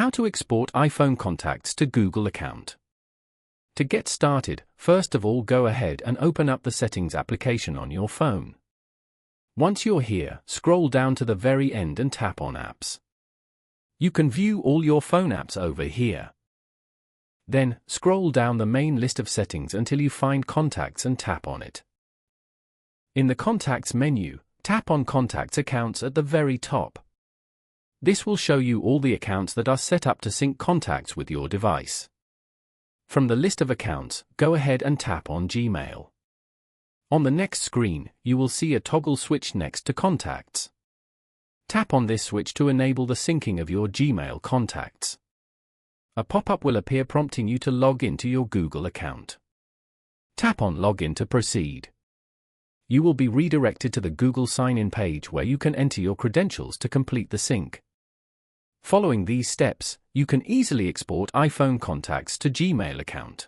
How to export iPhone contacts to Google account. To get started, first of all go ahead and open up the Settings application on your phone. Once you're here, scroll down to the very end and tap on Apps. You can view all your phone apps over here. Then, scroll down the main list of settings until you find Contacts and tap on it. In the Contacts menu, tap on Contacts Accounts at the very top. This will show you all the accounts that are set up to sync contacts with your device. From the list of accounts, go ahead and tap on Gmail. On the next screen, you will see a toggle switch next to Contacts. Tap on this switch to enable the syncing of your Gmail contacts. A pop-up will appear prompting you to log into your Google account. Tap on Login to proceed. You will be redirected to the Google sign-in page where you can enter your credentials to complete the sync. Following these steps, you can easily export iPhone contacts to Gmail account.